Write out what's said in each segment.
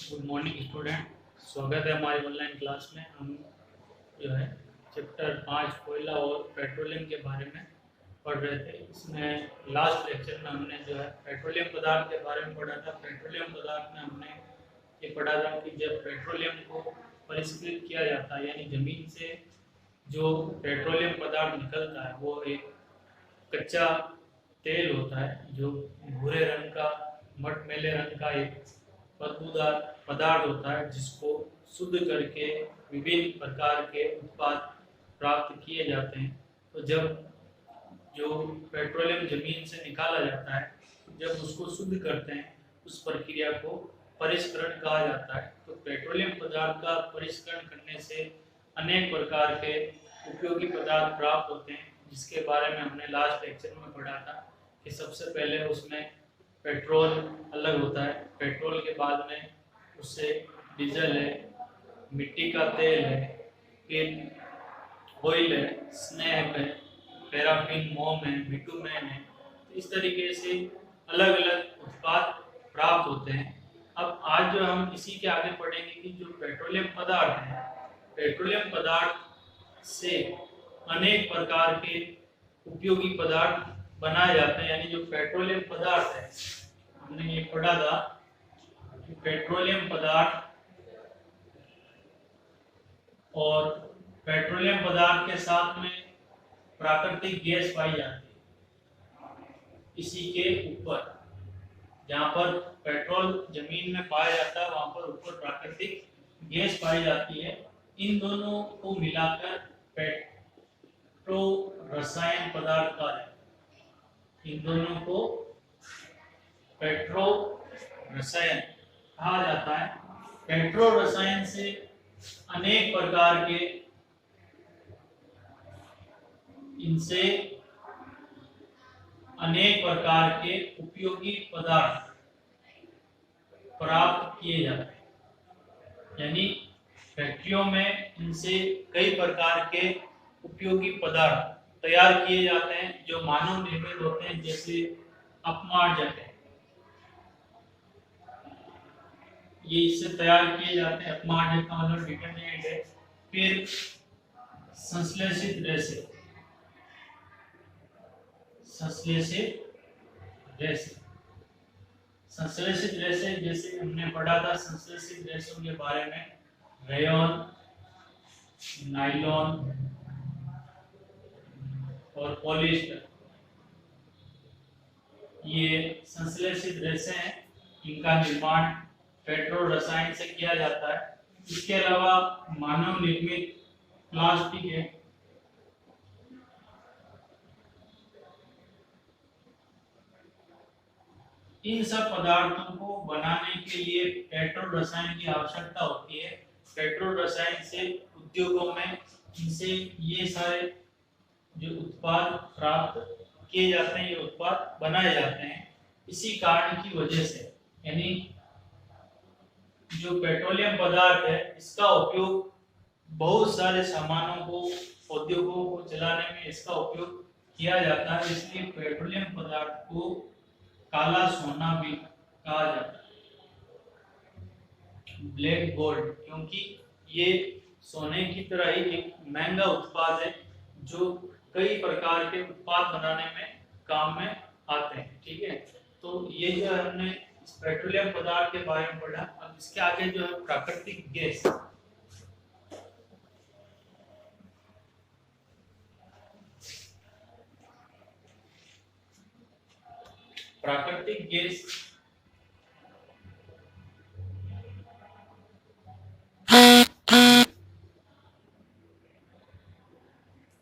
Good morning student. स्वागत है हमारी ऑनलाइन क्लास में। हम जो है चैप्टर 5 कोयला और पेट्रोलियम के बारे में पढ़ रहे थे। इसमें लास्ट लेक्चर में हमने जो है पेट्रोलियम पदार्थ के बारे में पढ़ा था। पेट्रोलियम पदार्थ में हमने ये पढ़ा था कि जब पेट्रोलियम को परिष्कृत किया जाता है, यानी ज़मीन से जो पेट्रोलियम पदार्थ निकलता है वो एक कच्चा तेल होता है जो भूरे रंग का, मटमैले रंग का एक बदबूदार पदार्थ होता है, जिसको शुद्ध करके विभिन्न प्रकार के उत्पाद प्राप्त किए जाते हैं। तो जब जो पेट्रोलियम जमीन से निकाला जाता है, जब उसको शुद्ध करते हैं, उस प्रक्रिया को परिष्करण कहा जाता है। तो पेट्रोलियम पदार्थ का परिष्करण करने से अनेक प्रकार के उपयोगी पदार्थ प्राप्त होते हैं, जिसके बारे में हमने लास्ट लेक्चर में पढ़ा था कि सबसे पहले उसमें पेट्रोल अलग होता है, पेट्रोल के बाद में उससे डीजल है, मिट्टी का तेल है, फिर ऑयल है, स्नैप है, पैराफिन, मोम है, बिटुमेन है। तो इस तरीके से अलग अलग उत्पाद प्राप्त होते हैं। अब आज जो हम इसी के आगे पढ़ेंगे कि जो पेट्रोलियम पदार्थ है, पेट्रोलियम पदार्थ से अनेक प्रकार के उपयोगी पदार्थ बनाए जाते हैं। यानी जो पेट्रोलियम पदार्थ है, हमने ये पढ़ा था कि पेट्रोलियम पदार्थ और पेट्रोलियम पदार्थ के साथ में प्राकृतिक गैस पाई जाती है। इसी के ऊपर जहाँ पर पेट्रोल जमीन में पाया जाता है, वहां पर ऊपर प्राकृतिक गैस पाई जाती है। इन दोनों को मिलाकर पेट्रो रसायन पदार्थ कहा जाता है। इन दोनों को पेट्रो रसायन कहा जाता है। पेट्रो रसायन से अनेक प्रकार के इनसे अनेक प्रकार के उपयोगी पदार्थ प्राप्त किए जाते हैं। यानी फैक्ट्रियों में इनसे कई प्रकार के उपयोगी पदार्थ तैयार किए जाते हैं जो मानव निर्मित होते हैं, जैसे अपमार्जक है, ये इससे तैयार किए जाते हैं। अपमार्जक का मतलब डिटर्जेंट है। फिर संश्लेषित रेसे, संश्लेषित रेसे जैसे हमने पढ़ा था संश्लेषित रेशों के बारे में, रेयॉन, नायलॉन और पॉलिएस्टर, ये संश्लेषित रेशे हैं। इनका निर्माण पेट्रो रसायन से किया जाता है। इसके अलावा मानव निर्मित प्लास्टिक है, इन सब पदार्थों को बनाने के लिए पेट्रोल रसायन की आवश्यकता होती है। पेट्रोल रसायन से उद्योगों में इनसे ये सारे जो उत्पाद प्राप्त किए जाते हैं, ये उत्पाद बनाए जाते हैं। इसी कारण की वजह से, यानी जो पेट्रोलियम पदार्थ है, इसका उपयोग बहुत सारे सामानों को, उद्योगों को चलाने में इसका उपयोग किया जाता है। इसलिए पेट्रोलियम पदार्थ को काला सोना भी कहा जाता है, ब्लैक गोल्ड, क्योंकि ये सोने की तरह ही एक महंगा उत्पाद है जो कई प्रकार के उत्पाद बनाने में काम में आते हैं। ठीक है, तो ये जो हमने इस पेट्रोलियम पदार्थ के बारे में पढ़ा। अब इसके आगे जो है प्राकृतिक गैस, प्राकृतिक गैस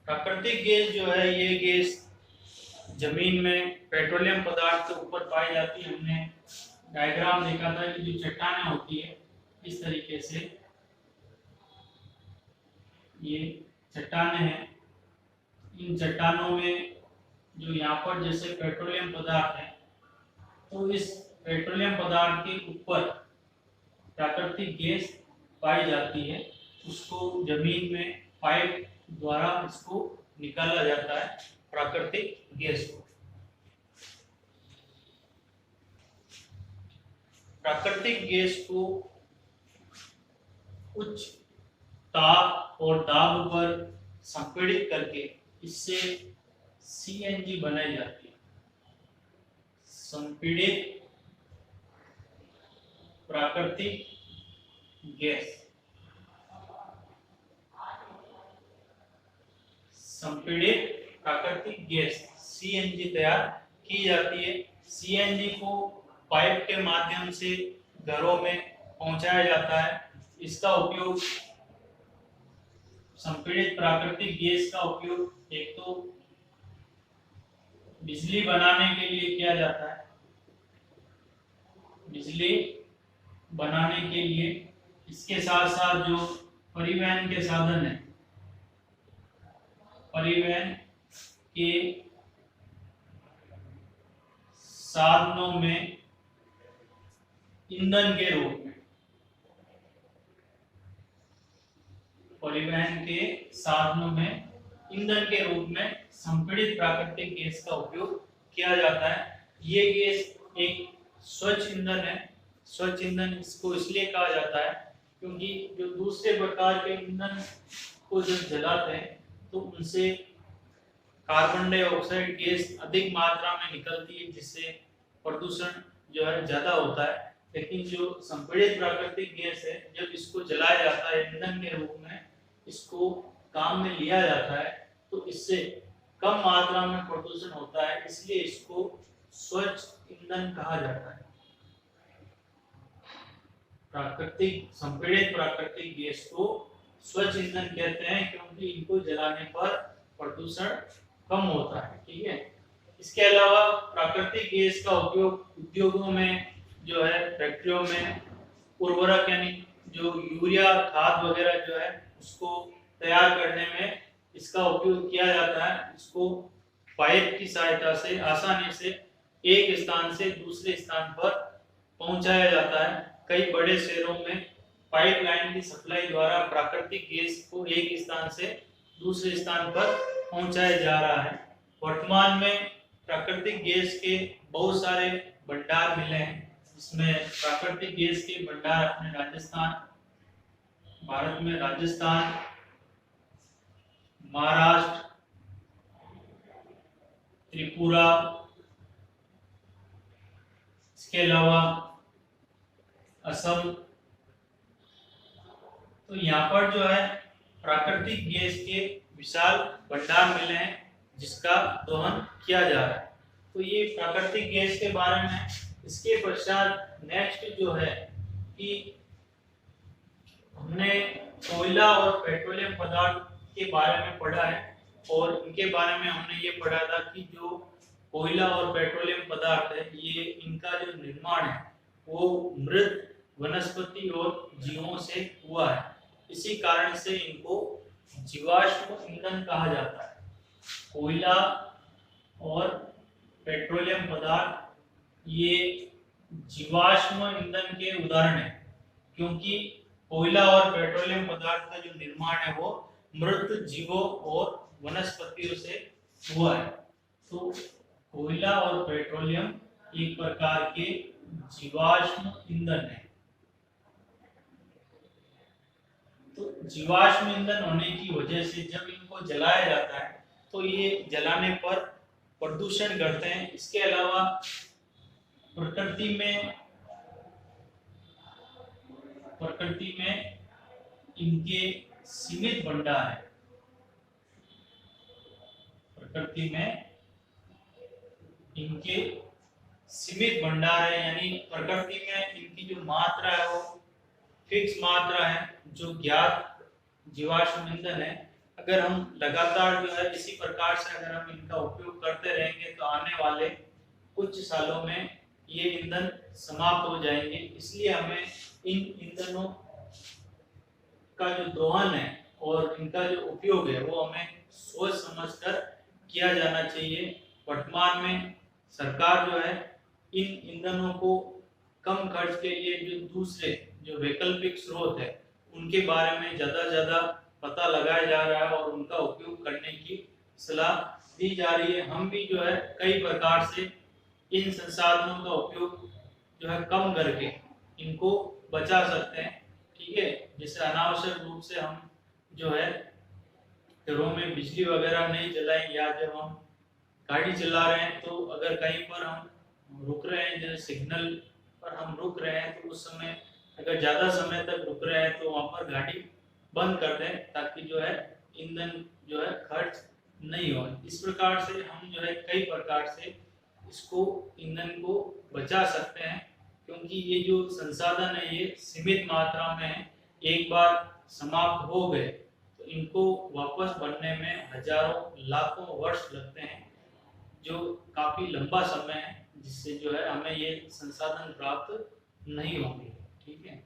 प्राकृतिक गैस जो है, ये गैस जमीन में पेट्रोलियम पदार्थ के ऊपर पाई जाती है। हमने डायग्राम देखा था कि जो चट्टानें होती है, इस तरीके से ये चट्टानें हैं। इन चट्टानों में जो यहाँ पर जैसे पेट्रोलियम पदार्थ है, तो इस पेट्रोलियम पदार्थ के ऊपर प्राकृतिक गैस पाई जाती है। उसको जमीन में पाइप द्वारा इसको निकाला जाता है, प्राकृतिक गैस को। प्राकृतिक गैस को उच्च ताप और दाब पर संपीड़ित करके इससे सीएनजी बनाई जाती है, संपीड़ित प्राकृतिक गैस। संपीड़ित प्राकृतिक गैस सीएनजी तैयार की जाती है। सीएनजी को पाइप के माध्यम से घरों में पहुंचाया जाता है। इसका उपयोग, संपीड़ित प्राकृतिक गैस का उपयोग एक तो बिजली बनाने के लिए किया जाता है, बिजली बनाने के लिए। इसके साथ साथ जो परिवहन के साधन है, परिवहन के साधनों में ईंधन के रूप में, परिवहन के साधनों में ईंधन के रूप में संपीड़ित प्राकृतिक गैस का उपयोग किया जाता है। ये गैस एक स्वच्छ ईंधन है। स्वच्छ ईंधन इसको इसलिए कहा जाता है क्योंकि जो दूसरे प्रकार के ईंधन को जब जलाते हैं तो उनसे कार्बन डाइऑक्साइड गैस अधिक मात्रा में निकलती है, जिससे प्रदूषण जो है ज्यादा होता है। लेकिन जो संपीड़ित प्राकृतिक गैस है, जब इसको जलाया जाता है ईंधन के रूप में, इसको काम में लिया जाता है, तो इससे कम मात्रा में प्रदूषण होता है, इसलिए इसको स्वच्छ ईंधन कहा जाता है। प्राकृतिक संपीड़ित प्राकृतिक गैस को स्वच्छ ईंधन कहते हैं क्योंकि इनको जलाने पर प्रदूषण कम होता है। ठीक है। इसके अलावा प्राकृतिक गैस का उपयोग उद्योगों में जो है, फैक्ट्रियों में उर्वरक यानी जो यूरिया खाद वगैरह जो है उसको तैयार करने में इसका उपयोग किया जाता है। इसको पाइप की सहायता से आसानी से एक स्थान से दूसरे स्थान पर पहुंचाया जाता है। कई बड़े शहरों में पाइपलाइन की सप्लाई द्वारा प्राकृतिक गैस को एक स्थान से दूसरे स्थान पर पहुंचाया जा रहा है। वर्तमान में प्राकृतिक गैस के बहुत सारे भंडार मिले हैं, जिसमें प्राकृतिक गैस के भंडार अपने राजस्थान, भारत में राजस्थान, महाराष्ट्र, त्रिपुरा, इसके अलावा असम, तो यहाँ पर जो है प्राकृतिक गैस के विशाल भंडार मिले हैं जिसका दोहन किया जा रहा है। तो ये प्राकृतिक गैस के बारे में। इसके पश्चात नेक्स्ट जो है कि हमने कोयला और पेट्रोलियम पदार्थ के बारे में पढ़ा है, और इनके बारे में हमने ये पढ़ा था कि जो कोयला और पेट्रोलियम पदार्थ है, ये इनका जो निर्माण है वो मृत वनस्पति और जीवों से हुआ है। इसी कारण से इनको जीवाश्म ईंधन कहा जाता है। कोयला और पेट्रोलियम पदार्थ ये जीवाश्म ईंधन के उदाहरण है, क्योंकि कोयला और पेट्रोलियम पदार्थ का जो निर्माण है वो मृत जीवों और वनस्पतियों से हुआ है। तो कोयला और पेट्रोलियम एक प्रकार के जीवाश्म ईंधन है। तो जीवाश्म ईंधन होने की वजह से जब इनको जलाया जाता है तो ये जलाने पर प्रदूषण करते हैं। इसके अलावा प्रकृति में इनके सीमित भंडार है। प्रकृति में इनके सीमित भंडार है, यानी प्रकृति में इनकी जो मात्रा है वो फिक्स मात्रा है, जो ज्ञात जीवाश्म ईंधन है। अगर हम लगातार जो है इसी प्रकार से अगर हम इनका उपयोग करते रहेंगे तो आने वाले कुछ सालों में ये ईंधन समाप्त हो जाएंगे। इसलिए हमें इन ईंधनों का जो दोहन है और इनका जो उपयोग है वो हमें सोच समझकर किया जाना चाहिए। वर्तमान में सरकार जो है इन ईंधनों को कम खर्च के लिए जो दूसरे जो वैकल्पिक स्रोत है उनके बारे में ज्यादा पता लगाया जा रहा है और उनका उपयोग करने की सलाह दी जा रही है। हम भी जो है कई प्रकार से इन संसाधनों का उपयोग जो है कम करके इनको बचा सकते हैं। ठीक है। जैसे अनावश्यक रूप से हम जो है घरों में बिजली वगैरह नहीं जलाएं, या जब हम गाड़ी चला रहे हैं तो अगर कहीं पर हम रुक रहे हैं, जैसे सिग्नल पर हम रुक रहे हैं, तो उस समय अगर ज़्यादा समय तक रुक रहे हैं तो वहाँ पर गाड़ी बंद कर दें, ताकि जो है ईंधन जो है खर्च नहीं हो। इस प्रकार से हम जो है कई प्रकार से इसको ईंधन को बचा सकते हैं, क्योंकि ये जो संसाधन है ये सीमित मात्रा में है। एक बार समाप्त हो गए तो इनको वापस बनने में हजारों लाखों वर्ष लगते हैं, जो काफी लंबा समय है, जिससे जो है हमें ये संसाधन प्राप्त नहीं होंगे। ठीक है।